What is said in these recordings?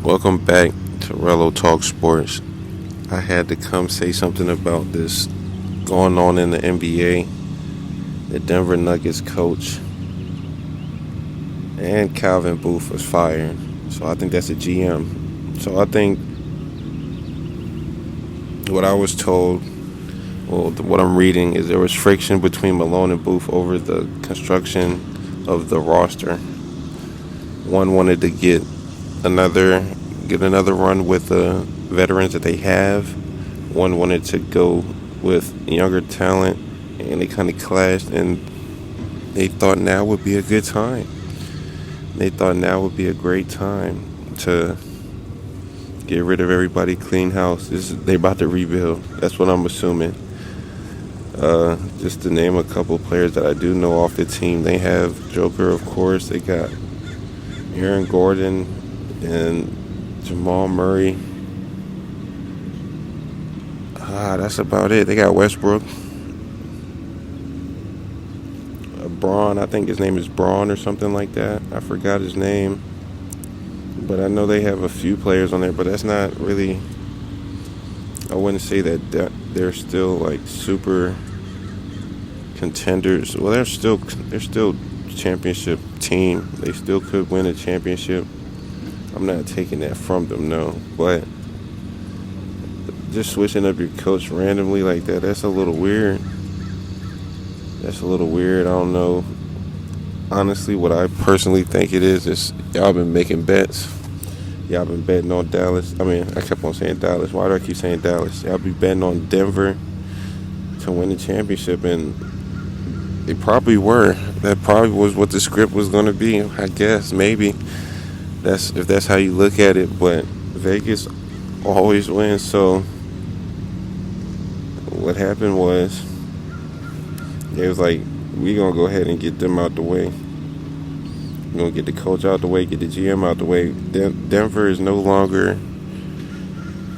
Welcome back to RelloTalksSports. I had to come say something about this going on in the NBA. The Denver Nuggets coach and Calvin Booth was fired. So I think that's a GM. So I think what I was told, what I'm reading is there was friction between Malone and Booth over the construction of the roster. One wanted to get another run with the veterans that they have. One wanted to go with younger talent, and they kind of clashed, and they thought now would be a good time. They thought now would be a great time to get rid of everybody, clean house. They're about to rebuild. That's what I'm assuming. Just to name a couple players that I do know off the team, they have Joker, of course. They got Aaron Gordon and Jamal Murray. That's about it. They got Westbrook. Braun, I think his name is Braun or something like that. I forgot his name. But I know they have a few players on there, but that's not really, I wouldn't say that they're still like super contenders. Well, they're still championship team. They still could win a championship. I'm not taking that from them, no. But just switching up your coach randomly like that, that's a little weird. I don't know. Honestly, what I personally think it is y'all been making bets. Y'all been betting on Dallas. I kept on saying Dallas. Why do I keep saying Dallas? Y'all be betting on Denver to win the championship, and they probably were. That probably was what the script was going to be, I guess, maybe. If that's how you look at it, but Vegas always wins, so what happened was it was like, we're going to go ahead and get them out the way. We're going to get the coach out the way, get the GM out the way. Denver is no longer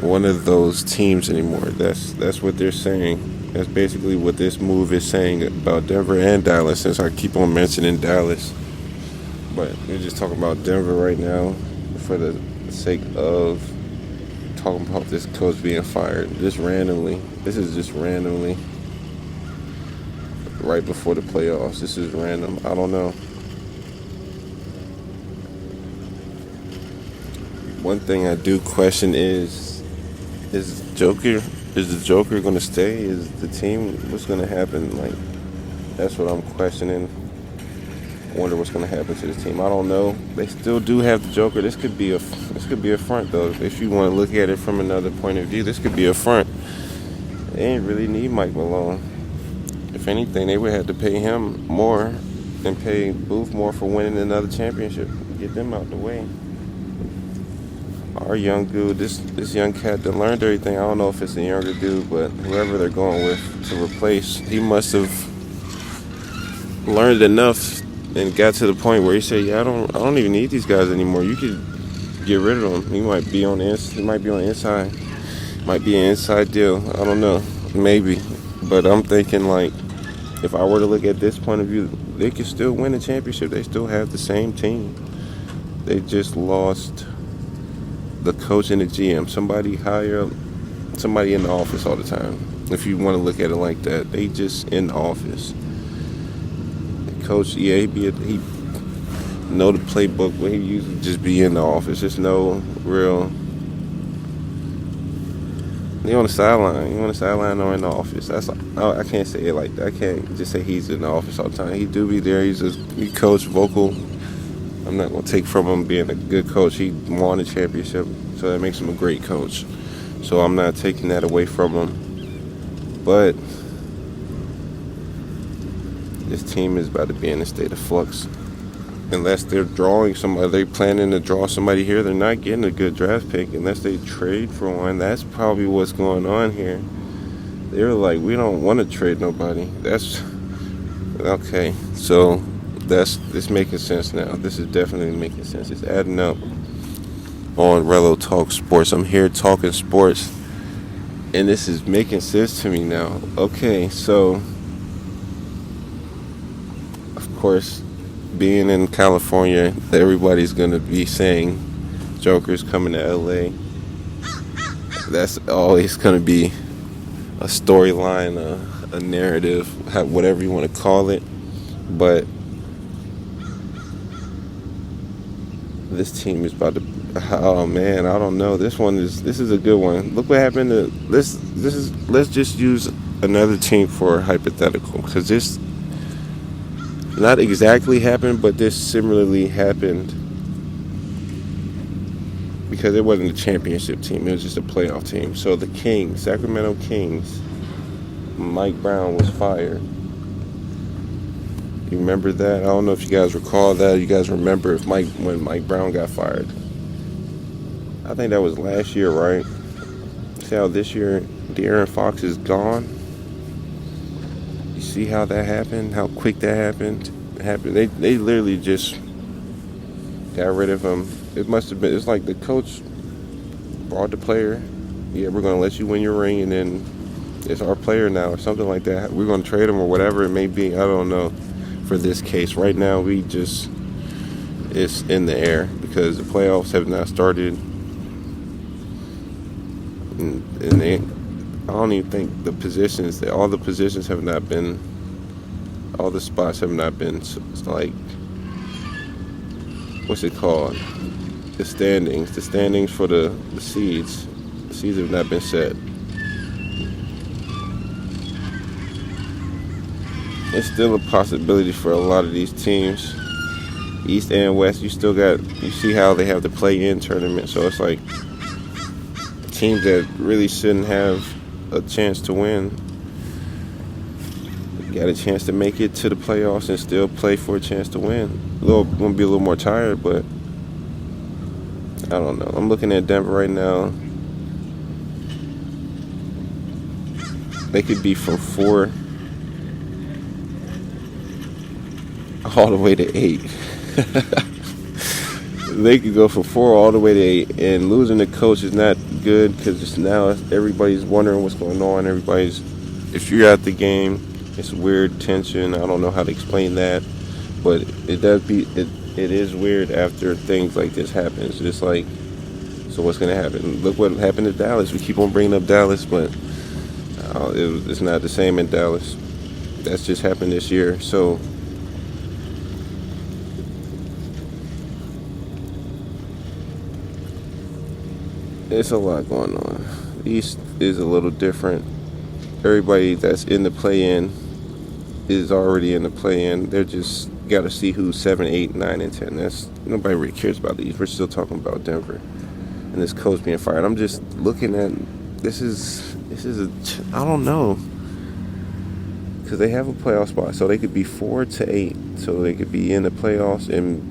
one of those teams anymore. That's what they're saying. That's basically what this move is saying about Denver and Dallas, since I keep on mentioning Dallas. But we're just talking about Denver right now for the sake of talking about this coach being fired. Just randomly. This is just randomly. Right before the playoffs. This is random. I don't know. One thing I do question is the Joker going to stay? Is the team, what's going to happen? Like, that's what I'm questioning. I wonder what's going to happen to this team. I don't know. They still do have the Joker. This could be a front, though. If you want to look at it from another point of view, this could be a front. They ain't really need Mike Malone. If anything, they would have to pay him more and pay Booth more for winning another championship. Get them out the way. Our young dude, this young cat that learned everything. I don't know if it's a younger dude, but whoever they're going with to replace, he must have learned enough and got to the point where he said, "Yeah, I don't even need these guys anymore. You could get rid of them. He might be on the inside. Might be an inside deal. I don't know. Maybe." But I'm thinking, like, if I were to look at this point of view, they could still win a championship. They still have the same team. They just lost the coach and the GM. Somebody higher up, somebody in the office all the time. If you want to look at it like that, they just in the office. The coach, yeah, he know the playbook, but he usually just be in the office. Just no real. He on the sideline. You on the sideline or in the office. I can't say it like that. I can't just say he's in the office all the time. He do be there. He coach vocal. I'm not gonna take from him being a good coach. He won a championship, so that makes him a great coach. So I'm not taking that away from him. But this team is about to be in a state of flux. Unless they're drawing somebody, they're planning to draw somebody here, they're not getting a good draft pick unless they trade for one. That's probably what's going on here. They're like, we don't want to trade nobody. That's okay. So it's making sense now. This is definitely making sense. It's adding up on Rello Talk Sports. I'm here talking sports, and this is making sense to me now. Okay, so of course, being in California, everybody's going to be saying Joker's coming to LA. That's always going to be a storyline, a narrative, whatever you want to call it. But this team is about to. Oh man, I don't know. This is a good one. Look what happened to this. Let's just use another team for a hypothetical, because this not exactly happened, but this similarly happened. Because it wasn't a championship team, it was just a playoff team. So the Kings, Sacramento Kings, Mike Brown was fired. You remember that? I don't know if you guys recall that. You guys remember when Mike Brown got fired? I think that was last year, right? See how this year De'Aaron Fox is gone? You see how that happened? How quick that happened? They literally just got rid of him. It must have been. It's like the coach brought the player. Yeah, we're gonna let you win your ring, and then it's our player now, or something like that. We're gonna trade him or whatever it may be. I don't know. For this case, right now, it's in the air because the playoffs have not started, and I don't even think all the positions have not been. All the spots have not been. It's like, what's it called? The standings for the seeds. The seeds have not been set. It's still a possibility for a lot of these teams, East and West. You see how they have the play-in tournament. So it's like teams that really shouldn't have a chance to win got a chance to make it to the playoffs and still play for a chance to win. Going to be a little more tired, but I don't know. I'm looking at Denver right now. They could be from 4 all the way to 8. They could go from 4 all the way to 8, and losing the coach is not good because now everybody's wondering what's going on. If you're at the game, it's weird tension. I don't know how to explain that, but it is weird after things like this happen. It's just like, so what's going to happen? Look what happened to Dallas. We keep on bringing up Dallas, but it's not the same in Dallas. That's just happened this year. So it's a lot going on. East is a little different. Everybody that's in the play-in is already in the play-in. They're just got to see who's 7, 8, 9, and 10. Nobody really cares about these. We're still talking about Denver and this coach being fired. I'm just looking at I don't know, because they have a playoff spot, so they could be 4 to 8, so they could be in the playoffs and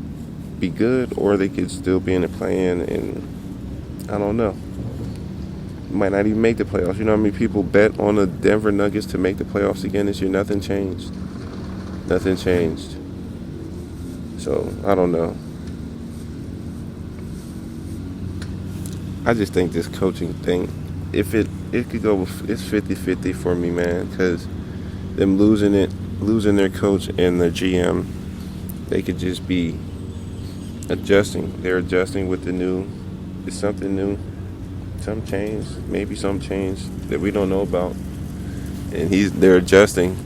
be good, or they could still be in the play-in, and I don't know. Might not even make the playoffs. You know how many people bet on the Denver Nuggets to make the playoffs again this year? Nothing changed. So, I don't know. I just think this coaching thing, if it could go, it's 50-50 for me, man, because them losing their coach and their GM, they could just be adjusting. They're adjusting with it's something new. Some change, maybe some change that we don't know about, and they're adjusting.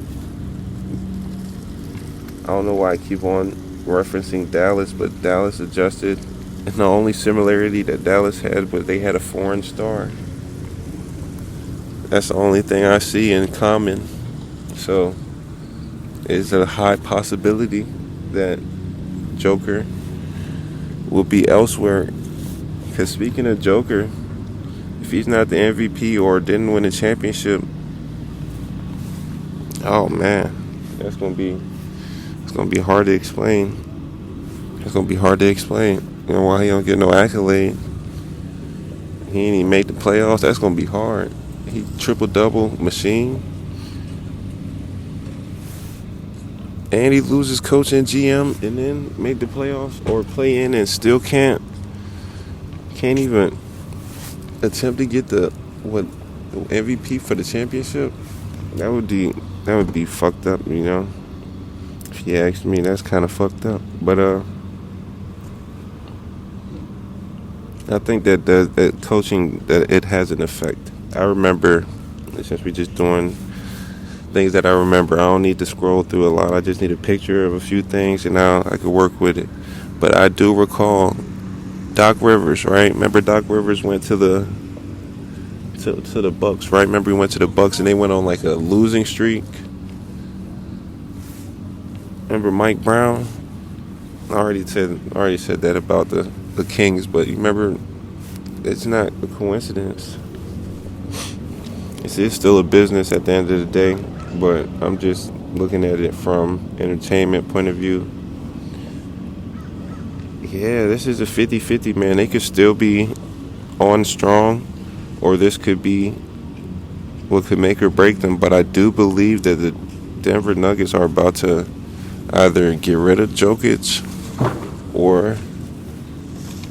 I don't know why I keep on referencing Dallas, but Dallas adjusted, and the only similarity that Dallas had was they had a foreign star. That's the only thing I see in common. So it's a high possibility that Joker will be elsewhere. Because speaking of Joker, if he's not the MVP or didn't win a championship, oh man, it's gonna be hard to explain. It's gonna be hard to explain. You know why he don't get no accolade? He ain't even make the playoffs. That's gonna be hard. He triple-double machine, and he loses coach and GM, and then make the playoffs or play in and still can't even attempt to get the MVP for the championship. That would be fucked up, you know. If you ask me, that's kind of fucked up. But I think that coaching, that it has an effect. I remember, since we just doing things that I remember, I don't need to scroll through a lot. I just need a picture of a few things, and now I can work with it. But I do recall Doc Rivers, right? Remember Doc Rivers went to the Bucks, right? Remember he went to the Bucks and they went on like a losing streak. Remember Mike Brown? I already said that about the Kings, but you remember, it's not a coincidence. It's still a business at the end of the day, but I'm just looking at it from entertainment point of view. Yeah, this is a 50-50, man. They could still be on strong, or this could be what could make or break them. But I do believe that the Denver Nuggets are about to either get rid of Jokic, or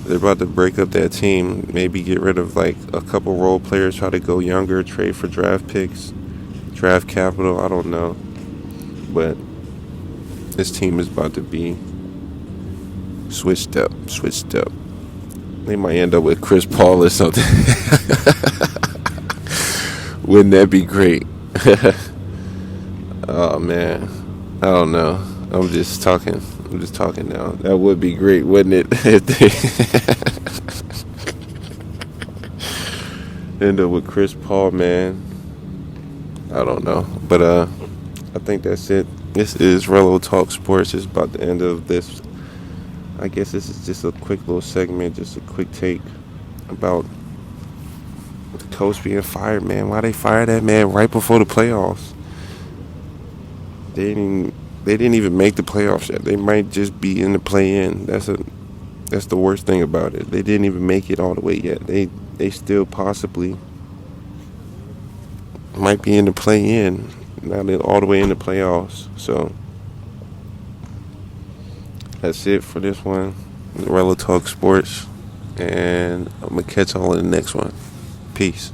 they're about to break up that team. Maybe get rid of like a couple role players, try to go younger, trade for draft picks, draft capital. I don't know. But this team is about to be switched up. They might end up with Chris Paul or something. Wouldn't that be great? Oh man, I don't know. I'm just talking now. That would be great, wouldn't it? If they end up with Chris Paul, man. I don't know, but I think that's it. This is Rello Talk Sports. It's about the end of this. I guess this is just a quick little segment, just a quick take about the coach being fired, man. Why they fired that man right before the playoffs? They didn't even make the playoffs yet. They might just be in the play-in. That's the worst thing about it. They didn't even make it all the way yet. They still possibly might be in the play-in. Now they're all the way in the playoffs. So that's it for this one. Rello Talk Sports. And I'm going to catch y'all in the next one. Peace.